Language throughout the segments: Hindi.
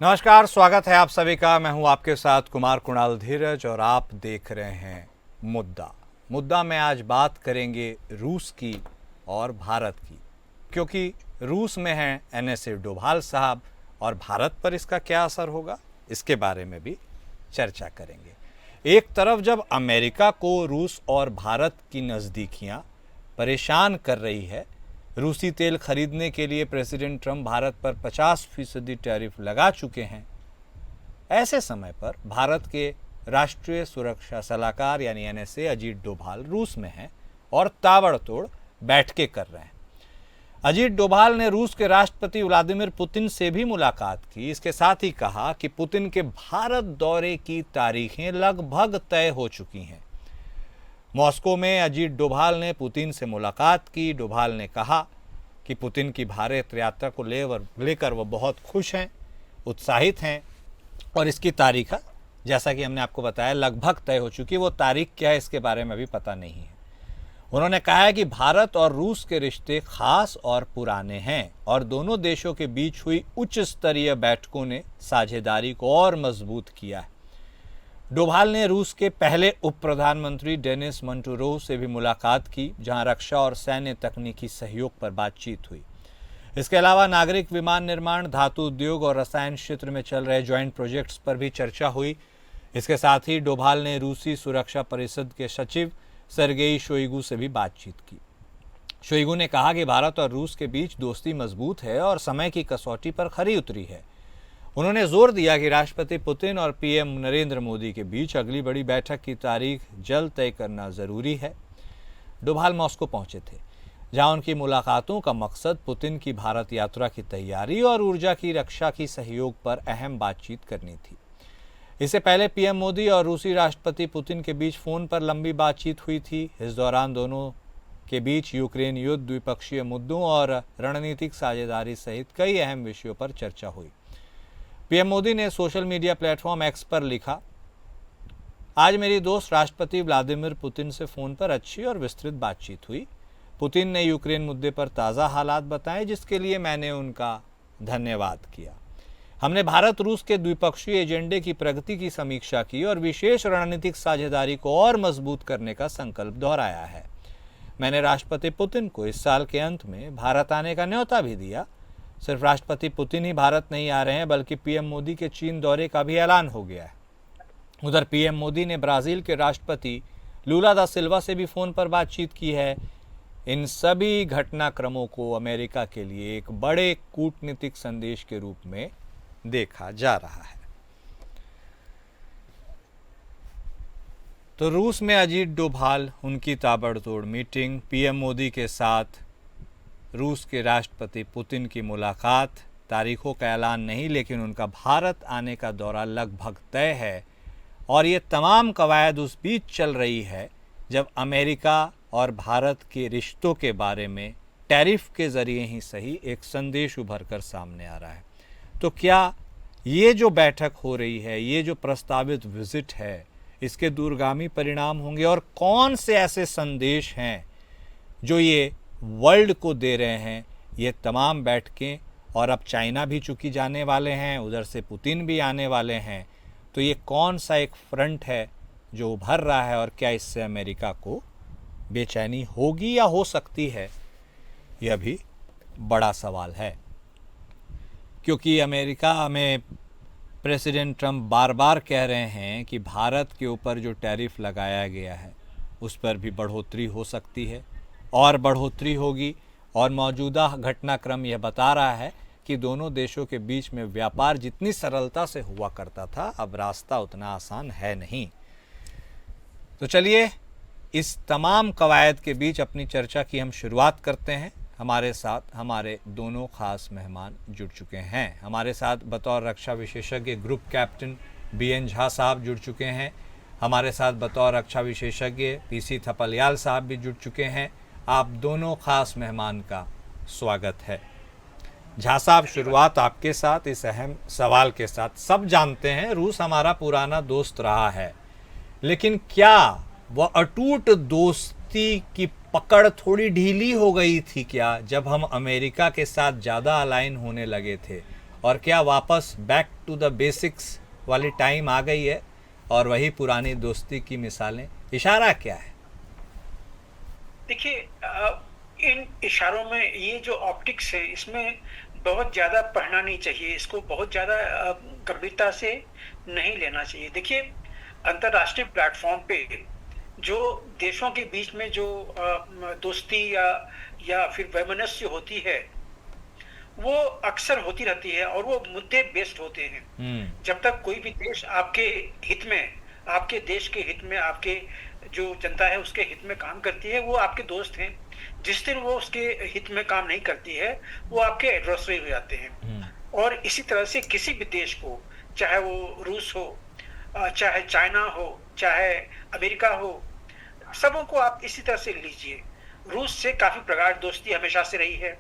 नमस्कार, स्वागत है आप सभी का। मैं हूं आपके साथ कुमार कुणाल धीरज और आप देख रहे हैं मुद्दा में आज बात करेंगे रूस की और भारत की, क्योंकि रूस में हैं एनएसए डोभाल साहब और भारत पर इसका क्या असर होगा, इसके बारे में भी चर्चा करेंगे। एक तरफ जब अमेरिका को रूस और भारत की नज़दीकियां परेशान कर रही है, रूसी तेल खरीदने के लिए प्रेसिडेंट ट्रंप भारत पर 50% टैरिफ लगा चुके हैं। ऐसे समय पर भारत के राष्ट्रीय सुरक्षा सलाहकार यानी एनएसए अजीत डोभाल रूस में हैं और ताबड़तोड़ बैठकें कर रहे हैं। अजीत डोभाल ने रूस के राष्ट्रपति व्लादिमीर पुतिन से भी मुलाकात की। इसके साथ ही कहा कि पुतिन के भारत दौरे की तारीखें लगभग तय हो चुकी हैं। मॉस्को में अजीत डोभाल ने पुतिन से मुलाकात की। डोभाल ने कहा कि पुतिन की भारत यात्रा को लेकर वो बहुत खुश हैं, उत्साहित हैं और इसकी तारीख, जैसा कि हमने आपको बताया, लगभग तय हो चुकी है। वो तारीख क्या है इसके बारे में भी पता नहीं है। उन्होंने कहा है कि भारत और रूस के रिश्ते खास और पुराने हैं और दोनों देशों के बीच हुई उच्च स्तरीय बैठकों ने साझेदारी को और मजबूत किया है। डोभाल ने रूस के पहले उप प्रधानमंत्री डेनिस मंटूरोव से भी मुलाकात की, जहां रक्षा और सैन्य तकनीकी सहयोग पर बातचीत हुई। इसके अलावा नागरिक विमान निर्माण, धातु उद्योग और रसायन क्षेत्र में चल रहे ज्वाइंट प्रोजेक्ट्स पर भी चर्चा हुई। इसके साथ ही डोभाल ने रूसी सुरक्षा परिषद के सचिव सर्गेई शोइगु से भी बातचीत की। शोइगु ने कहा कि भारत और रूस के बीच दोस्ती मजबूत है और समय की कसौटी पर खरी उतरी है। उन्होंने जोर दिया कि राष्ट्रपति पुतिन और पीएम नरेंद्र मोदी के बीच अगली बड़ी बैठक की तारीख जल्द तय करना जरूरी है। डोभाल मॉस्को पहुंचे थे, जहां उनकी मुलाकातों का मकसद पुतिन की भारत यात्रा की तैयारी और ऊर्जा की रक्षा की सहयोग पर अहम बातचीत करनी थी। इससे पहले पीएम मोदी और रूसी राष्ट्रपति पुतिन के बीच फोन पर लंबी बातचीत हुई थी। इस दौरान दोनों के बीच यूक्रेन युद्ध, द्विपक्षीय मुद्दों और रणनीतिक साझेदारी सहित कई अहम विषयों पर चर्चा हुई। पीएम मोदी ने सोशल मीडिया प्लेटफॉर्म एक्स पर लिखा, आज मेरी दोस्त राष्ट्रपति व्लादिमीर पुतिन से फोन पर अच्छी और विस्तृत बातचीत हुई। पुतिन ने यूक्रेन मुद्दे पर ताज़ा हालात बताए, जिसके लिए मैंने उनका धन्यवाद किया। हमने भारत रूस के द्विपक्षीय एजेंडे की प्रगति की समीक्षा की और विशेष रणनीतिक साझेदारी को और मजबूत करने का संकल्प दोहराया है। मैंने राष्ट्रपति पुतिन को इस साल के अंत में भारत आने का न्योता भी दिया। सिर्फ राष्ट्रपति पुतिन ही भारत नहीं आ रहे हैं, बल्कि पीएम मोदी के चीन दौरे का भी ऐलान हो गया है। उधर पीएम मोदी ने ब्राजील के राष्ट्रपति लूला दा सिल्वा से भी फोन पर बातचीत की है। इन सभी घटनाक्रमों को अमेरिका के लिए एक बड़े कूटनीतिक संदेश के रूप में देखा जा रहा है। तो रूस में अजीत डोभाल, उनकी ताबड़तोड़ मीटिंग, पीएम मोदी के साथ रूस के राष्ट्रपति पुतिन की मुलाकात, तारीखों का ऐलान नहीं, लेकिन उनका भारत आने का दौरा लगभग तय है। और ये तमाम कवायद उस बीच चल रही है जब अमेरिका और भारत के रिश्तों के बारे में टैरिफ के ज़रिए ही सही एक संदेश उभर कर सामने आ रहा है। तो क्या ये जो बैठक हो रही है, ये जो प्रस्तावित विजिट है, इसके दूरगामी परिणाम होंगे और कौन से ऐसे संदेश हैं जो ये वर्ल्ड को दे रहे हैं? ये तमाम बैठकें, और अब चाइना भी चुकी जाने वाले हैं, उधर से पुतिन भी आने वाले हैं। तो ये कौन सा एक फ्रंट है जो उभर रहा है और क्या इससे अमेरिका को बेचैनी होगी या हो सकती है, यह भी बड़ा सवाल है। क्योंकि अमेरिका में प्रेसिडेंट ट्रंप बार बार कह रहे हैं कि भारत के ऊपर जो टैरिफ लगाया गया है उस पर भी बढ़ोतरी हो सकती है और बढ़ोतरी होगी। और मौजूदा घटनाक्रम यह बता रहा है कि दोनों देशों के बीच में व्यापार जितनी सरलता से हुआ करता था, अब रास्ता उतना आसान है नहीं। तो चलिए इस तमाम कवायद के बीच अपनी चर्चा की हम शुरुआत करते हैं। हमारे साथ हमारे दोनों खास मेहमान जुड़ चुके हैं। हमारे साथ बतौर रक्षा विशेषज्ञ ग्रुप कैप्टन बीएन झा साहब जुड़ चुके हैं। हमारे साथ बतौर रक्षा विशेषज्ञ पीसी थपलियाल साहब भी जुड़ चुके हैं। आप दोनों खास मेहमान का स्वागत है। झा साहब, शुरुआत आपके साथ इस अहम सवाल के साथ। सब जानते हैं रूस हमारा पुराना दोस्त रहा है, लेकिन क्या वह अटूट दोस्ती की पकड़ थोड़ी ढीली हो गई थी क्या, जब हम अमेरिका के साथ ज़्यादा अलाइन होने लगे थे और क्या वापस बैक टू द बेसिक्स वाली टाइम आ गई है और वही पुरानी दोस्ती की मिसालें? इशारा क्या है? देखिए, इन इशारों में ये जो ऑप्टिक्स है, इसमें बहुत ज़्यादा पढ़ना नहीं चाहिए, इसको बहुत ज़्यादा गंभीरता से नहीं लेना चाहिए। देखिए, अंतर्राष्ट्रीय प्लेटफॉर्म पे जो देशों के बीच में जो दोस्ती या फिर वैमनस्य होती है, वो अक्सर होती रहती है और वो मुद्दे बेस्ड होते हैं। जब तक कोई भी देश आपके हित में, आपके देश के हित में, आपके जो जनता है उसके हित में काम करती है, वो आपके दोस्त हैं। जिस दिन वो उसके हित में काम नहीं करती है, वो आपके एडवर्सरी हो जाते हैं। और इसी तरह से किसी भी देश को, चाहे वो रूस हो, चाहे चाइना हो, चाहे अमेरिका हो, सबों को आप इसी तरह से लीजिए। रूस से काफी प्रगाढ़ दोस्ती हमेशा से रही है,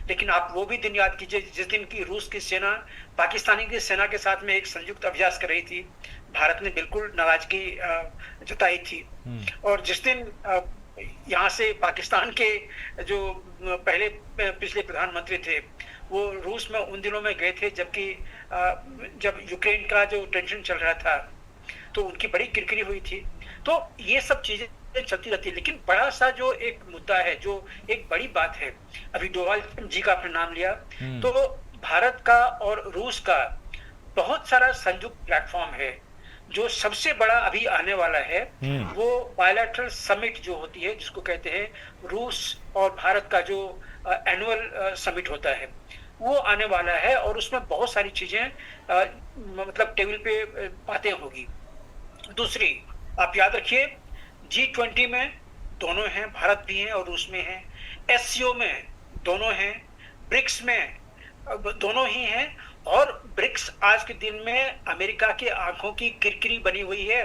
लेकिन आप वो भी दिन याद कीजिए जिस दिन की रूस की सेना पाकिस्तानी की सेना के साथ में एक संयुक्त अभ्यास कर रही थी। भारत ने बिल्कुल नाराजगी जताई थी। और जिस दिन यहाँ से पाकिस्तान के जो पहले पिछले प्रधानमंत्री थे, वो रूस में उन दिनों में गए थे जबकि जब यूक्रेन का जो टेंशन चल रहा था, तो उनकी बड़ी किरकिरी हुई थी। तो ये सब चीजें चलती रहती है। लेकिन बड़ा सा जो एक मुद्दा है, जो एक बड़ी बात है, अभी डोवाल जी का आपने नाम लिया, तो भारत का और रूस का बहुत सारा संयुक्त प्लेटफॉर्म है। जो सबसे बड़ा अभी आने वाला है वो बायलैटरल समिट जो होती है, जिसको कहते हैं रूस और भारत का जो एनुअल समिट होता है, वो आने वाला है। और उसमें बहुत सारी चीजें मतलब टेबल पे बातें होगी। दूसरी, आप याद रखिए, G20 में दोनों हैं, भारत भी है और रूस में है। SCO में दोनों हैं, ब्रिक्स में दोनों ही हैं। और ब्रिक्स आज के दिन में अमेरिका की आंखों की किरकिरी बनी हुई है।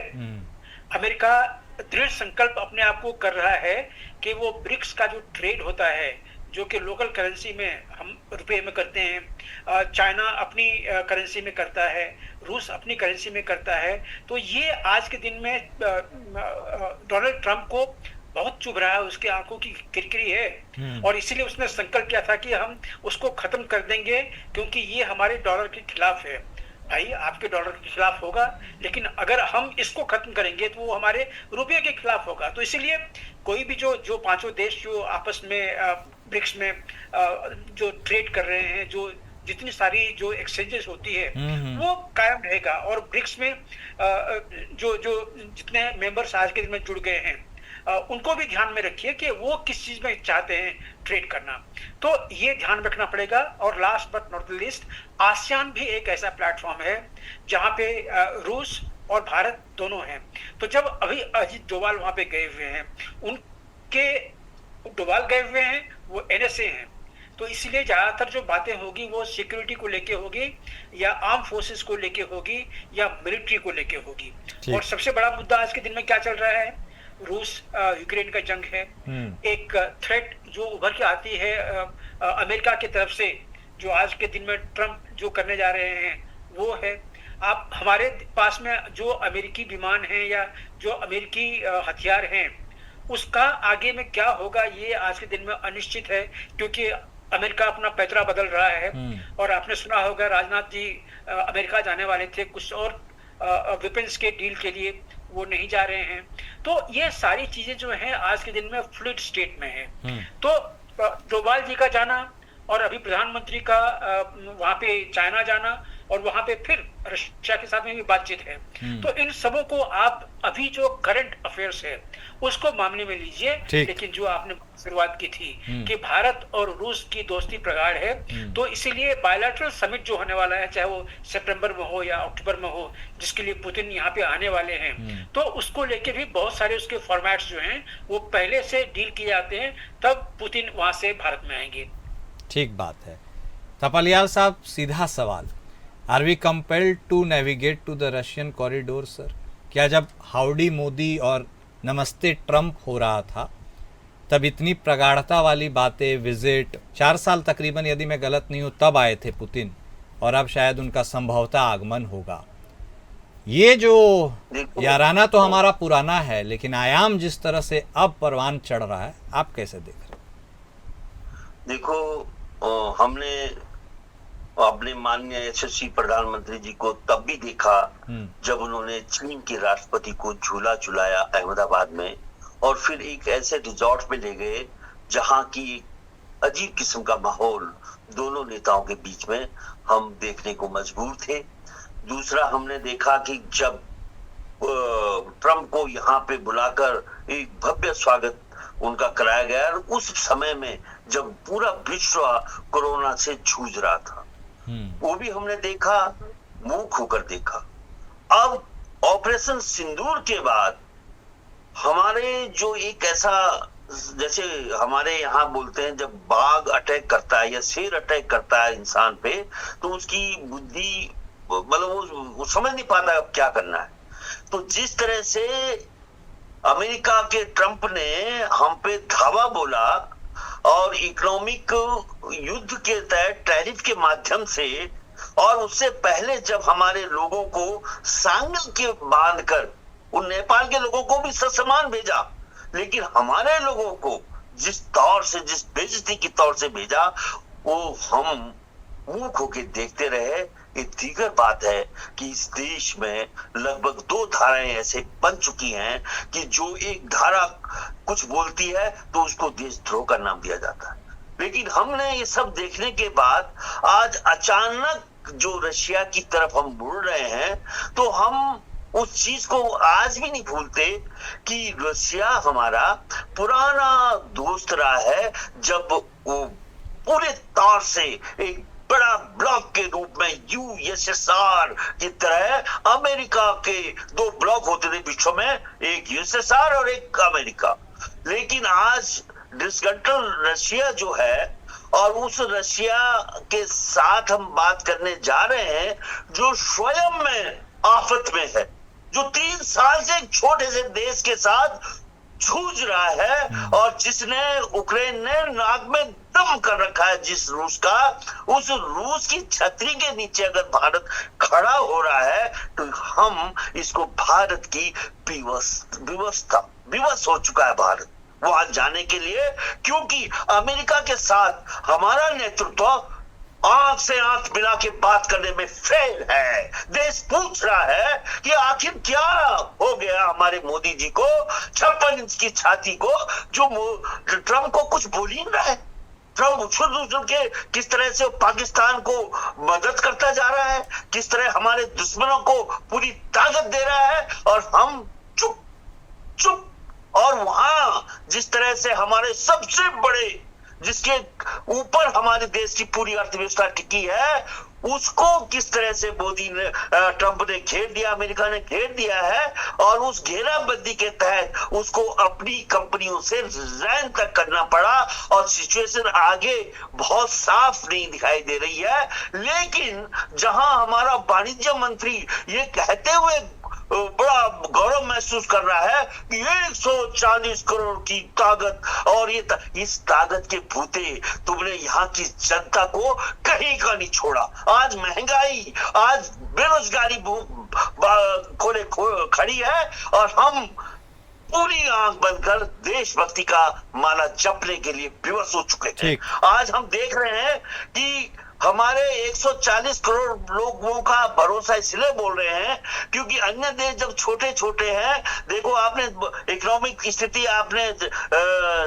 अमेरिका दृढ़ संकल्प अपने आप को कर रहा है कि वो ब्रिक्स का जो ट्रेड होता है, जो कि लोकल करेंसी में हम रुपए में करते हैं, चाइना अपनी करेंसी में करता है, रूस अपनी करेंसी में करता है, तो ये आज के दिन में डोनाल्ड ट्रंप को बहुत चुभ रहा है, उसकी आंखों की किरकिरी है। और इसीलिए उसने संकल्प किया था कि हम उसको खत्म कर देंगे, क्योंकि ये हमारे डॉलर के खिलाफ है। भाई, आपके डॉलर के खिलाफ होगा, लेकिन अगर हम इसको खत्म करेंगे तो वो हमारे रुपये के खिलाफ होगा। तो इसीलिए कोई भी जो पांचों देश जो आपस में ब्रिक्स में जो ट्रेड कर रहे हैं, जो जितनी सारी जो एक्सचेंजेस होती है, वो कायम रहेगा। और ब्रिक्स में जो जितने मेंबर्स आज के दिन में जुड़ गए हैं, उनको भी ध्यान में रखिए कि वो किस चीज में चाहते हैं ट्रेड करना, तो ये ध्यान रखना पड़ेगा। और last but not the least, ASEAN भी एक ऐसा प्लेटफॉर्म है जहां पे रूस और भारत दोनों हैं। तो जब अभी अजीत डोभाल वहां पे गए हुए हैं, उनके डोभाल गए हुए हैं, वो NSA हैं, तो इसलिए ज्यादातर जो बातें होगी वो सिक्योरिटी को लेके होगी, या आर्म फोर्सेस को लेके होगी, या मिलिट्री को लेके होगी। और सबसे बड़ा मुद्दा आज के दिन में क्या चल रहा है? रूस यूक्रेन का जंग है। एक थ्रेट जो उभर के आती है अमेरिका की तरफ से, जो आज के दिन में ट्रंप जो करने जा रहे हैं, वो है। आप हमारे पास में जो अमेरिकी विमान हैं या जो अमेरिकी हथियार हैं, उसका आगे में क्या होगा ये आज के दिन में अनिश्चित है, क्योंकि अमेरिका अपना पैतरा बदल रहा है। और आपने सुना होगा राजनाथ जी अमेरिका जाने वाले थे कुछ और वेपन्स के डील के लिए, वो नहीं जा रहे हैं। तो ये सारी चीजें जो हैं आज के दिन में फ्लूइड स्टेट में है। तो डोभाल जी का जाना और अभी प्रधानमंत्री का वहां पे चाइना जाना, और वहां पे फिर रशिया के साथ में भी बातचीत है। तो इन सबों को आप अभी जो करंट अफेयर्स है उसको मामले में लीजिए। लेकिन जो आपने शुरुआत की थी कि भारत और रूस की दोस्ती प्रगाढ़ है, तो इसीलिए बायलैटरल समिट जो होने वाला है, चाहे वो सितंबर में हो या अक्टूबर में हो, जिसके लिए पुतिन यहाँ पे आने वाले हैं, तो उसको लेके भी बहुत सारे उसके फॉर्मेट्स जो हैं वो पहले से डील किए जाते हैं, तब पुतिन वहां से भारत में आएंगे। ठीक बात है। तपलियाल साहब, सीधा सवाल, are we compelled to navigate to the Russian corridor sir? क्या जब हाउडी मोदी और नमस्ते ट्रंप हो रहा था तब इतनी प्रगाढ़ता वाली बातें, विजिट, 4 साल तकरीबन यदि मैं गलत नहीं हूँ तब आए थे पुतिन, और अब शायद उनका संभवतः आगमन होगा। ये जो याराना तो हमारा पुराना है, लेकिन आयाम जिस तरह से अब परवान चढ़ रहा है, आप कैसे देख रहे हैं? देखो, हमने अपने माननीय यशस्वी प्रधानमंत्री जी को तब भी देखा जब उन्होंने चीन के राष्ट्रपति को झूला झुलाया अहमदाबाद में, और फिर एक ऐसे रिजॉर्ट में ले गए जहां की अजीब किस्म का माहौल दोनों नेताओं के बीच में हम देखने को मजबूर थे। दूसरा, हमने देखा कि जब ट्रंप को यहाँ पे बुलाकर एक भव्य स्वागत उनका कराया गया, और उस समय में जब पूरा विश्व कोरोना से जूझ रहा था, वो भी हमने देखा, मूक होकर देखा। अब ऑपरेशन सिंदूर के बाद हमारे जो एक ऐसा, जैसे हमारे यहाँ बोलते हैं जब बाघ अटैक करता है या शेर अटैक करता है इंसान पे, तो उसकी बुद्धि मतलब वो समझ नहीं पाता अब क्या करना है। तो जिस तरह से अमेरिका के ट्रंप ने हम पे धावा बोला और इकोनॉमिक युद्ध के तहत टैरिफ के माध्यम से, और उससे पहले जब हमारे लोगों को सांगल के बांधकर उन नेपाल के लोगों को भी ससमान भेजा, लेकिन हमारे लोगों को जिस तौर से, जिस बेइज्जती की तौर से भेजा, वो हम मूर्ख होके देखते रहे। एक दीगर बात है कि इस देश में लगभग 2 धाराएं ऐसे बन चुकी हैं कि जो एक धारा कुछ बोलती है तो उसको देशद्रोह का नाम दिया जाता है। लेकिन हमने ये सब देखने के बाद आज अचानक जो रशिया की तरफ हम मुड़ रहे हैं, तो हम उस चीज को आज भी नहीं भूलते कि रशिया हमारा पुराना दोस्त रहा है, जब वो पूरे तौर से एक बड़ा ब्लॉक के रूप में यूएसएसआर की तरह, अमेरिका के 2 ब्लॉक होते थे विश्व में, एक यूएसएसआर और एक अमेरिका। लेकिन आज डिस्कंट्रोल रशिया जो है, और उस रशिया के साथ हम बात करने जा रहे हैं जो स्वयं में आफत में है, जो 3 साल से एक छोटे से देश के साथ जूझ रहा है, और जिसने यूक्रेन ने नाक में दम कर रखा है जिस रूस का, उस रूस की छतरी के नीचे अगर भारत खड़ा हो रहा है तो हम इसको भारत की विवश हो चुका है भारत वहां जाने के लिए, क्योंकि अमेरिका के साथ हमारा नेतृत्व आंख से आंख मिला के बात करने में फेल है। देश पूछ रहा है कि आखिर क्या हो गया हमारे मोदी जी को, 56 इंच की छाती को, जो ट्रंप को कुछ बोल ही नहीं रहा है। ट्रंप उछल के किस तरह से पाकिस्तान को मदद करता जा रहा है, किस तरह हमारे दुश्मनों को पूरी ताकत दे रहा है, और हम चुप चुप। और वहां जिस तरह से हमारे सबसे बड़े, जिसके ऊपर हमारे देश की पूरी अर्थव्यवस्था टिकी है, उसको किस तरह से मोदी ने, ट्रंप ने घेर दिया, अमेरिका ने घेर दिया है, और उस घेराबंदी के तहत उसको अपनी कंपनियों से रिजाइन तक करना पड़ा, और सिचुएशन आगे बहुत साफ नहीं दिखाई दे रही है। लेकिन जहां हमारा वाणिज्य मंत्री ये कहते हुए बड़ा गौरव महसूस कर रहा है कि 140 करोड़ की ताकत, और ये इस ताकत के भूते तुमने यहाँ की जनता को कहीं का नहीं छोड़ा। आज महंगाई, आज बेरोजगारी खोले खड़ी है, और हम पूरी आंख बंद कर देशभक्ति का माला जपने के लिए विवश हो चुके हैं। आज हम देख रहे हैं कि हमारे 140 करोड़ लोगों का भरोसा इसलिए बोल रहे हैं क्योंकि अन्य देश जब छोटे छोटे हैं, देखो आपने इकोनॉमिक स्थिति आपने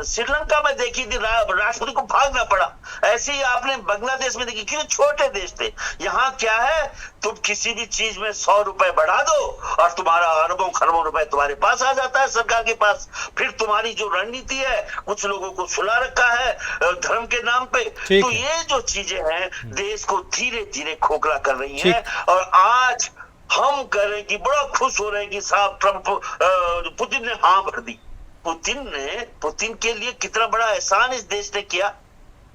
श्रीलंका में देखी थी, राष्ट्रपति को भागना पड़ा। ऐसे ही आपने बांग्लादेश में देखी, क्यों छोटे देश थे। यहाँ क्या है, तुम किसी भी चीज में 100 रुपए बढ़ा दो और तुम्हारा अरबों खरबों रुपए तुम्हारे पास आ जाता है, सरकार के पास। फिर तुम्हारी जो रणनीति है, कुछ लोगों को सुला रखा है धर्म के नाम पे। तो ये जो चीजें हैं देश को धीरे धीरे खोखला कर रही हैं, और आज हम कह रहे हैं कि बड़ा खुश हो रहे हैं कि साहब ट्रंप, पुतिन ने हाँ भर दी। पुतिन के लिए कितना बड़ा एहसान इस देश ने किया।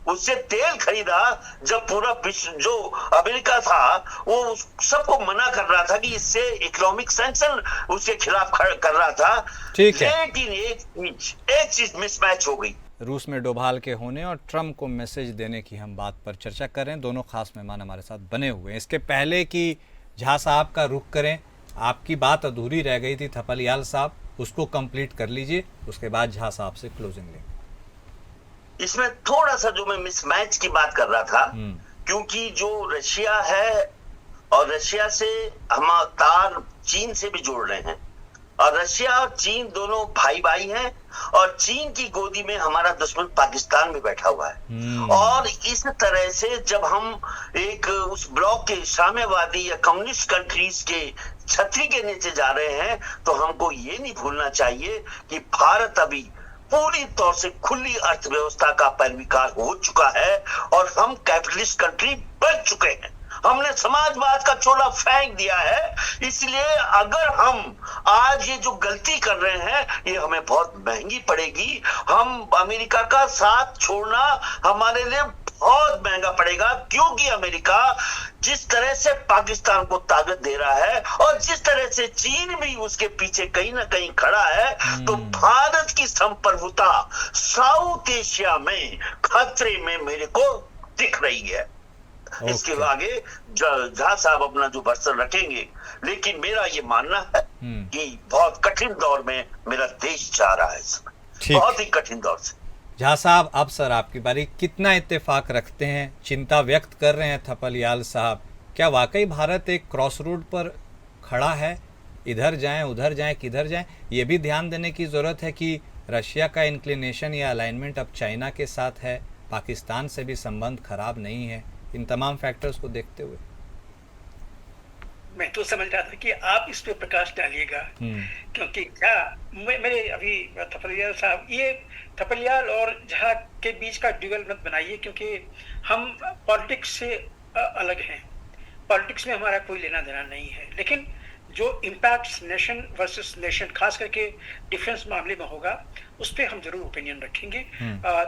उससे तेल खरीदा जब पूरा विश्व, जो अमेरिका था वो सबको मना कर रहा था कि इससे इकोनॉमिक सैंक्शन उसके खिलाफ कर रहा था। लेकिन एक चीज मिसमैच हो गई। रूस में डोभाल के होने और ट्रंप को मैसेज देने की हम बात पर चर्चा कर रहे हैं। दोनों खास मेहमान हमारे साथ बने हुए हैं। इसके पहले कि झा साहब का रुख करें, आपकी बात अधूरी रह गई थी थपलियाल साहब, उसको कंप्लीट कर लीजिए, उसके बाद झा साहब से क्लोजिंग लेंगे। इसमें थोड़ा सा जो मैं मिसमैच की बात कर रहा था क्योंकि जो रशिया है और रशिया से हम तार चीन से भी जोड़ रहे हैं, और रशिया और चीन दोनों भाई भाई हैं, और चीन की गोदी में हमारा दुश्मन पाकिस्तान में बैठा हुआ है। और इस तरह से जब हम एक उस ब्लॉक के साम्यवादी या कम्युनिस्ट कंट्रीज के छतरी के नीचे जा रहे हैं, तो हमको ये नहीं भूलना चाहिए कि भारत अभी पूरी तौर से खुली अर्थव्यवस्था का पैरवीकार हो चुका है और हम कैपिटलिस्ट कंट्री बन चुके हैं। हमने समाजवाद का चोला फेंक दिया है। इसलिए अगर हम आज ये जो गलती कर रहे हैं, ये हमें बहुत महंगी पड़ेगी। हम अमेरिका का साथ छोड़ना हमारे लिए बहुत महंगा पड़ेगा, क्योंकि अमेरिका जिस तरह से पाकिस्तान को ताकत दे रहा है और जिस तरह से चीन भी उसके पीछे कहीं ना कहीं खड़ा है, तो भारत की संप्रभुता साउथ एशिया में खतरे में मेरे को दिख रही है। इसके आगे जहां साहब अपना जो वर्षन रखेंगे, लेकिन मेरा ये मानना है कि बहुत कठिन दौर में मेरा देश जा रहा है इस समय, बहुत ही कठिन दौर से। झा साहब, अब सर आपकी बारी। कितना इत्तेफाक रखते हैं, चिंता व्यक्त कर रहे हैं थपलियाल साहब, क्या वाकई भारत एक क्रॉस रोड पर खड़ा है? इधर जाएं उधर जाएं किधर जाएं? ये भी ध्यान देने की ज़रूरत है कि रशिया का इंक्लिनेशन या अलाइनमेंट अब चाइना के साथ है, पाकिस्तान से भी संबंध खराब नहीं है। इन तमाम फैक्टर्स को देखते हुए मैं तो समझ रहा था कि आप इस पे प्रकाश डालिएगा, क्योंकि क्या मेरे अभी थपलियाल साहब, ये थपलियाल और झा के बीच का ड्यूअल मत बनाइए, क्योंकि हम पॉलिटिक्स से अलग हैं। पॉलिटिक्स में हमारा कोई लेना देना नहीं है, लेकिन जो इम्पैक्ट नेशन वर्सेस नेशन खास करके डिफेंस मामले में होगा, उस पर हम जरूर ओपिनियन रखेंगे।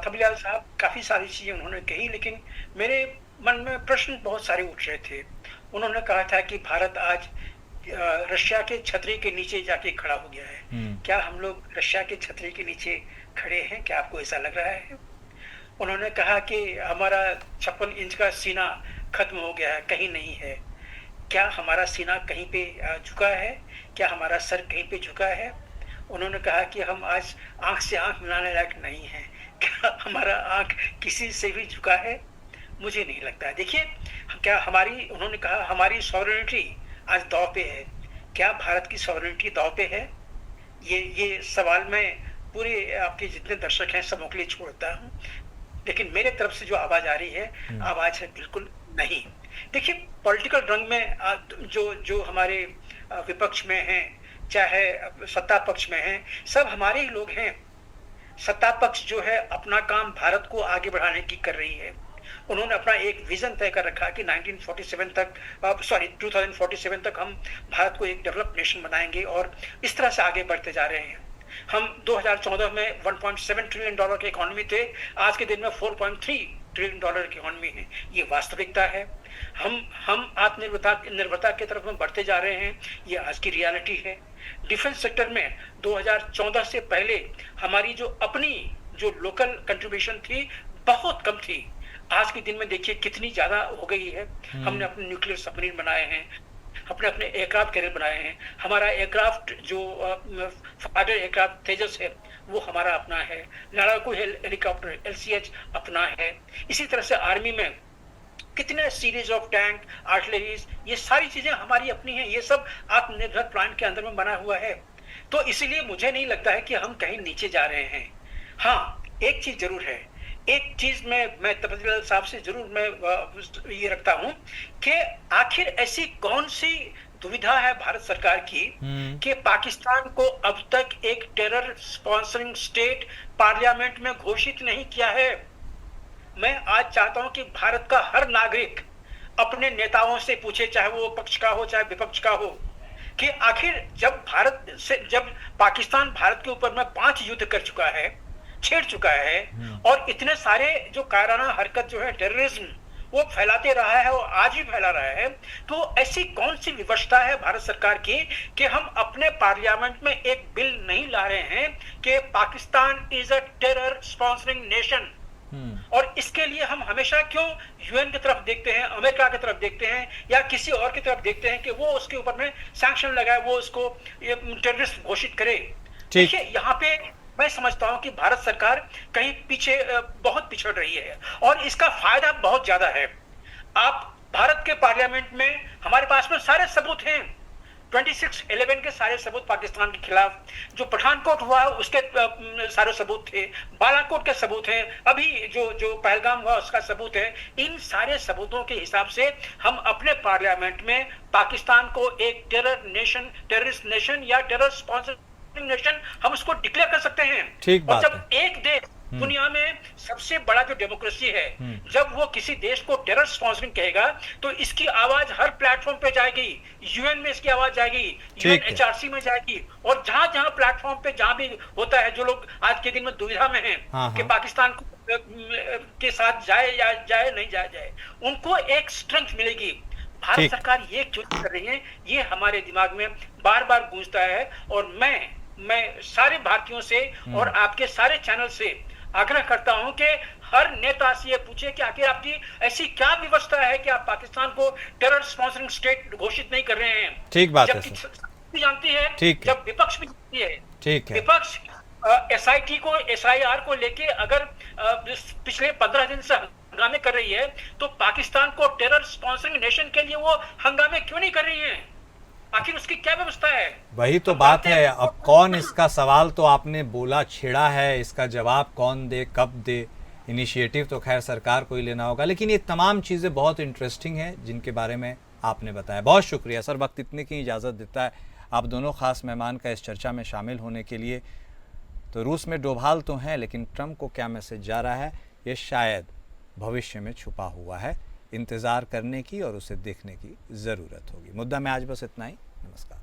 थपलियाल साहब काफी सारी चीजें उन्होंने कही, लेकिन मेरे मन में प्रश्न बहुत सारे उठ रहे थे। उन्होंने कहा था कि भारत आज रशिया के छतरी के नीचे जाके खड़ा हो गया है। क्या हम लोग रशिया के छतरी के नीचे खड़े हैं? क्या आपको ऐसा लग रहा है? उन्होंने कहा कि हमारा 56 इंच का सीना खत्म हो गया है, कहीं नहीं है। क्या हमारा सीना कहीं पे झुका है? क्या हमारा सर कहीं पे झुका है? उन्होंने कहा कि हम आज आंख से आंख मिलाने लायक नहीं है। क्या हमारा आंख किसी से भी झुका है? मुझे नहीं लगता है। देखिए, क्या हमारी, उन्होंने कहा हमारी सॉवरेनिटी आज दांव पे है। क्या भारत की सॉवरेनिटी दांव पे है? ये सवाल मैं पूरे आपके जितने दर्शक हैं सबों के लिए छोड़ता हूँ, लेकिन मेरे तरफ से जो आवाज आ रही है, आवाज है बिल्कुल नहीं। देखिए, पॉलिटिकल रंग में जो हमारे विपक्ष में हैं, चाहे सत्ता पक्ष में हैं, सब हमारे ही लोग हैं। सत्ता पक्ष जो है अपना काम भारत को आगे बढ़ाने की कर रही है। उन्होंने अपना एक विजन तय कर रखा कि 2047 तक हम भारत को एक डेवलप्ड नेशन बनाएंगे, और इस तरह से आगे बढ़ते जा रहे हैं। हम 2014 में $1.7 ट्रिलियन की इकोनॉमी थे, आज के दिन में $4.3 ट्रिलियन की इकोनॉमी है। ये वास्तविकता है। हम आत्मनिर्भरता की तरफ में बढ़ते जा रहे हैं, ये आज की रियलिटी है। डिफेंस सेक्टर में 2014 से पहले हमारी जो लोकल कंट्रीब्यूशन थी बहुत कम थी। आज के दिन में देखिए कितनी ज्यादा हो गई है। हमने अपने न्यूक्लियर सबमरीन बनाए हैं, अपने एयरक्राफ्ट कैरियर बनाए हैं। हमारा एयरक्राफ्ट जो फाइटर एयरक्राफ्ट तेजस है वो हमारा अपना है। लड़ाकू हेलीकॉप्टर LCH अपना है। इसी तरह से आर्मी में कितने सीरीज ऑफ टैंक, आर्टिलरीज, ये सारी चीजें हमारी अपनी हैं। ये सब आत्मनिर्भर प्लान के अंदर में बना हुआ है। तो इसीलिए मुझे नहीं लगता है कि हम कहीं नीचे जा रहे हैं। हाँ, एक चीज जरूर है, एक चीज मैं तपस्वी साहब से जरूर मैं ये रखता हूं कि आखिर ऐसी कौन सी दुविधा है भारत सरकार की कि पाकिस्तान को अब तक एक टेरर स्पॉन्सरिंग स्टेट पार्लियामेंट में घोषित नहीं किया है। मैं आज चाहता हूं कि भारत का हर नागरिक अपने नेताओं से पूछे, चाहे वो पक्ष का हो चाहे विपक्ष का हो, कि आखिर जब पाकिस्तान भारत के ऊपर में 5 युद्ध कर चुका है, छेड़ चुका है, और इतने सारे जो कायराना हरकत जो है टेररिज्म वो फैलाते रहा है और आज भी फैला रहा है, तो ऐसी कौन सी विवशता है भारत सरकार की कि हम अपने पार्लियामेंट में एक बिल नहीं ला रहे हैं कि Pakistan is a terror sponsoring nation. और इसके लिए हम हमेशा क्यों UN की तरफ देखते हैं, अमेरिका की तरफ देखते हैं, या किसी और की तरफ देखते हैं कि वो उसके ऊपर में सैंक्शन लगाए, वो उसको टेररिस्ट घोषित करे। देखिए, यहाँ पे मैं समझता हूं कि भारत सरकार कहीं पीछे बहुत पिछड़ रही है, और इसका फायदा बहुत ज्यादा है। आप भारत के पार्लियामेंट में हमारे पास में सारे सबूत हैं, 26/11 के सारे सबूत पाकिस्तान के खिलाफ, जो पठानकोट हुआ उसके सारे सबूत थे, बालाकोट के सबूत हैं, अभी जो पहलगाम हुआ उसका सबूत है। इन सारे सबूतों के हिसाब से हम अपने पार्लियामेंट में पाकिस्तान को एक टेररिस्ट नेशन या टेरर स्पॉन्सर्ड नेशन हम उसको डिक्लेयर कर सकते हैं। ठीक और बात जब एक देश दुनिया में सबसे बड़ा जो डेमोक्रेसी है, जब वो किसी देश को टेरर स्पॉन्सरिंग कहेगा तो इसकी आवाज हर प्लेटफॉर्म पे जाएगी, यूएन में इसकी आवाज जाएगी, यूएनएचआरसी में जाएगी, और जहां जहां प्लेटफॉर्म पे जहां भी होता है, जो लोग आज के दिन में दुविधा में हैं कि पाकिस्तान के साथ जाए या जाए नहीं जाए, उनको एक स्ट्रेंथ मिलेगी। भारत सरकार ये क्यों कर रही है, ये हमारे दिमाग में बार बार गूंजता है। और मैं सारे भारतीयों से और आपके सारे चैनल से आग्रह करता हूं कि हर नेता से ये पूछे कि आखिर आपकी ऐसी क्या व्यवस्था है कि आप पाकिस्तान को टेरर स्पॉन्सरिंग स्टेट घोषित नहीं कर रहे हैं। ठीक बात है, जबकि जानती है, ठीक है, जब विपक्ष भी जानती है, ठीक है, विपक्ष SIR को लेके अगर पिछले 15 दिन से हंगामे कर रही है, तो पाकिस्तान को टेरर स्पॉन्सरिंग नेशन के लिए वो हंगामे क्यों नहीं कर रही है? आखिर उसकी क्या व्यवस्था है? वही तो बात है। अब कौन, इसका सवाल तो आपने बोला छेड़ा है, इसका जवाब कौन दे, कब दे, इनिशिएटिव तो खैर सरकार को ही लेना होगा। लेकिन ये तमाम चीज़ें बहुत इंटरेस्टिंग हैं जिनके बारे में आपने बताया। बहुत शुक्रिया सर, वक्त इतने की इजाज़त देता है आप दोनों खास मेहमान का इस चर्चा में शामिल होने के लिए। तो रूस में डोभाल तो हैं, लेकिन ट्रंप को क्या मैसेज जा रहा है ये शायद भविष्य में छुपा हुआ है। इंतज़ार करने की और उसे देखने की ज़रूरत होगी। मुद्दा में आज बस इतना ही। नमस्कार।